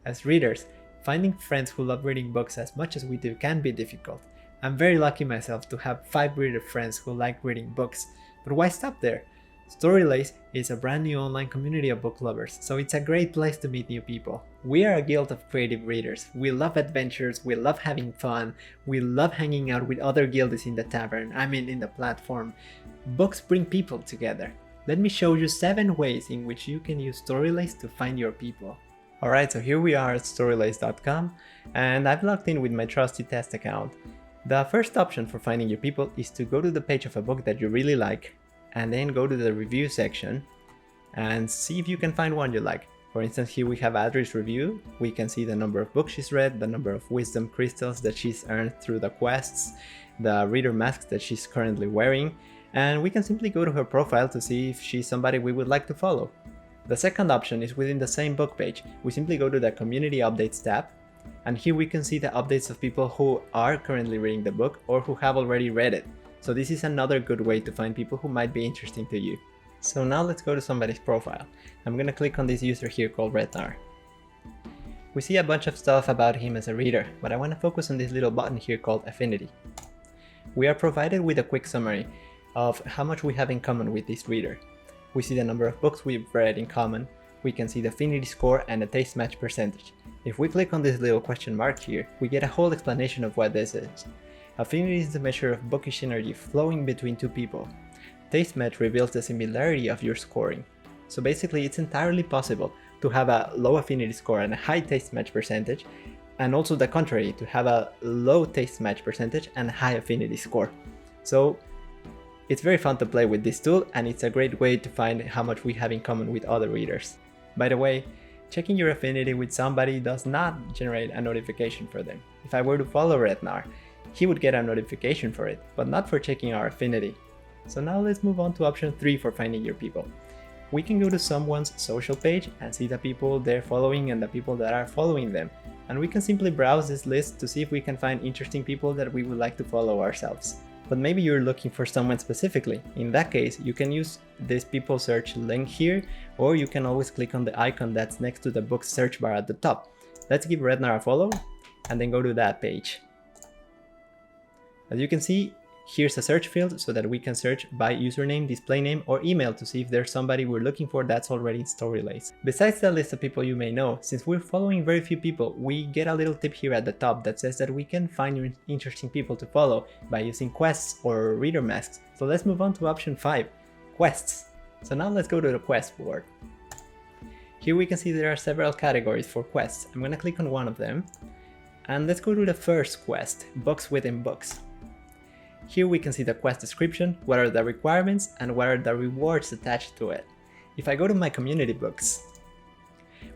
As readers, finding friends who love reading books as much as we do can be difficult. I'm very lucky myself to have 5 reader friends who like reading books, but why stop there? Storylace is a brand new online community of book lovers, so it's a great place to meet new people. We are a guild of creative readers. We love adventures, we love having fun, we love hanging out with other guildies in the tavern, in the platform. Books bring people together. Let me show you 7 ways in which you can use Storylace to find your people. Alright, so here we are at storylace.com, and I've logged in with my trusty test account. The first option for finding your people is to go to the page of a book that you really like, and then go to the review section and see if you can find one you like. For instance, here we have Adri's review. We can see the number of books she's read, the number of wisdom crystals that she's earned through the quests, the reader masks that she's currently wearing, and we can simply go to her profile to see if she's somebody we would like to follow. The second option is within the same book page. We simply go to the community updates tab, and here we can see the updates of people who are currently reading the book or who have already read it. So this is another good way to find people who might be interesting to you. So now let's go to somebody's profile. I'm gonna click on this user here called Rednar. We see a bunch of stuff about him as a reader, but I want to focus on this little button here called Affinity. We are provided with a quick summary of how much we have in common with this reader. We see the number of books we've read in common, we can see the affinity score and the taste match percentage. If we click on this little question mark here, we get a whole explanation of what this is. Affinity is the measure of bookish energy flowing between two people. Taste match reveals the similarity of your scoring. So basically it's entirely possible to have a low affinity score and a high taste match percentage, and also the contrary, to have a low taste match percentage and a high affinity score. So it's very fun to play with this tool, and it's a great way to find how much we have in common with other readers. By the way, checking your affinity with somebody does not generate a notification for them. If I were to follow Rednar, he would get a notification for it, but not for checking our affinity. So now let's move on to option 3 for finding your people. We can go to someone's social page and see the people they're following and the people that are following them. And we can simply browse this list to see if we can find interesting people that we would like to follow ourselves. But maybe you're looking for someone specifically. In that case, you can use this people search link here, or you can always click on the icon that's next to the book search bar at the top. Let's give Rednar a follow and then go to that page. As you can see, here's a search field so that we can search by username, display name, or email to see if there's somebody we're looking for that's already in Storylace. Besides the list of people you may know, since we're following very few people, we get a little tip here at the top that says that we can find interesting people to follow by using quests or reader masks. So let's move on to option 5, quests. So now let's go to the quest board. Here we can see there are several categories for quests. I'm gonna click on one of them, and let's go to the first quest, books within books. Here we can see the quest description, what are the requirements, and what are the rewards attached to it. If I go to my community books,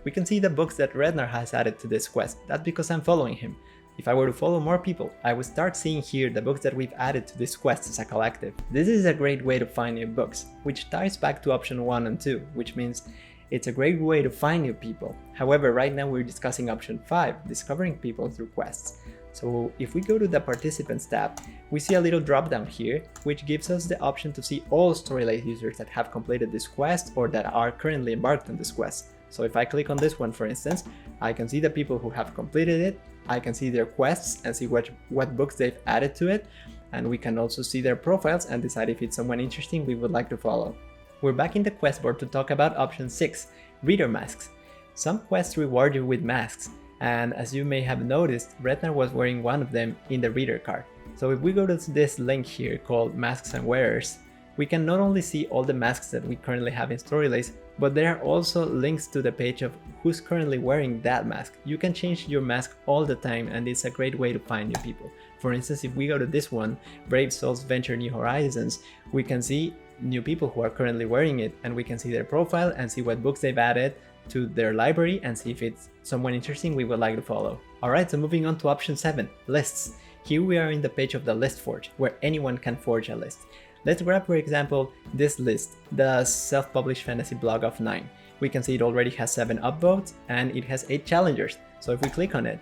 we can see the books that Rednar has added to this quest. That's because I'm following him. If I were to follow more people, I would start seeing here the books that we've added to this quest as a collective. This is a great way to find new books, which ties back to option 1 and 2, which means it's a great way to find new people. However, right now we're discussing option 5, discovering people through quests. So if we go to the Participants tab, we see a little drop down here, which gives us the option to see all Storylace users that have completed this quest or that are currently embarked on this quest. So if I click on this one, for instance, I can see the people who have completed it, I can see their quests and see what books they've added to it, and we can also see their profiles and decide if it's someone interesting we would like to follow. We're back in the quest board to talk about option 6, reader masks. Some quests reward you with masks, and as you may have noticed, Rednar was wearing one of them in the reader card. So if we go to this link here called Masks and Wearers, we can not only see all the masks that we currently have in Storylace, but there are also links to the page of who's currently wearing that mask. You can change your mask all the time, and it's a great way to find new people. For instance, if we go to this one, Brave Souls Venture New Horizons, we can see new people who are currently wearing it, and we can see their profile and see what books they've added to their library and see if it's someone interesting we would like to follow. Alright, so moving on to option 7, lists. Here we are in the page of the list forge, where anyone can forge a list. Let's grab, for example, this list, the self-published fantasy blog of 9. We can see it already has 7 upvotes and it has 8 challengers. So if we click on it,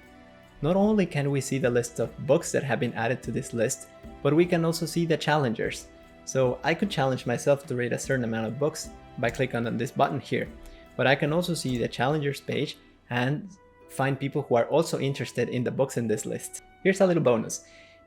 not only can we see the list of books that have been added to this list, but we can also see the challengers. So I could challenge myself to read a certain amount of books by clicking on this button here. But I can also see the challengers page and find people who are also interested in the books in this list. Here's a little bonus.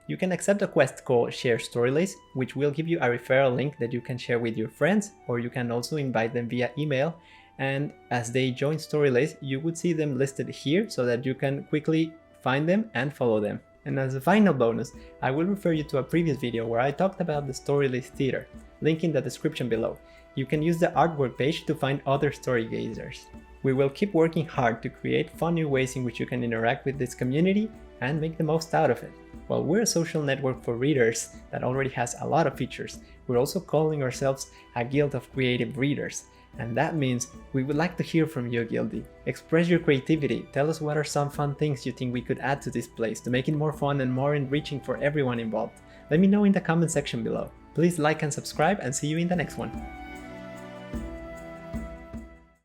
You can accept a quest called Share Storylace, which will give you a referral link that you can share with your friends, or you can also invite them via email. And as they join Storylace, you would see them listed here so that you can quickly find them and follow them. And as a final bonus, I will refer you to a previous video where I talked about the Storylace Theater, link in the description below. You can use the artwork page to find other storygazers. We will keep working hard to create fun new ways in which you can interact with this community and make the most out of it. While we're a social network for readers that already has a lot of features, we're also calling ourselves a guild of creative readers. And that means we would like to hear from you, Guildie. Express your creativity, tell us what are some fun things you think we could add to this place to make it more fun and more enriching for everyone involved. Let me know in the comment section below. Please like and subscribe, and see you in the next one.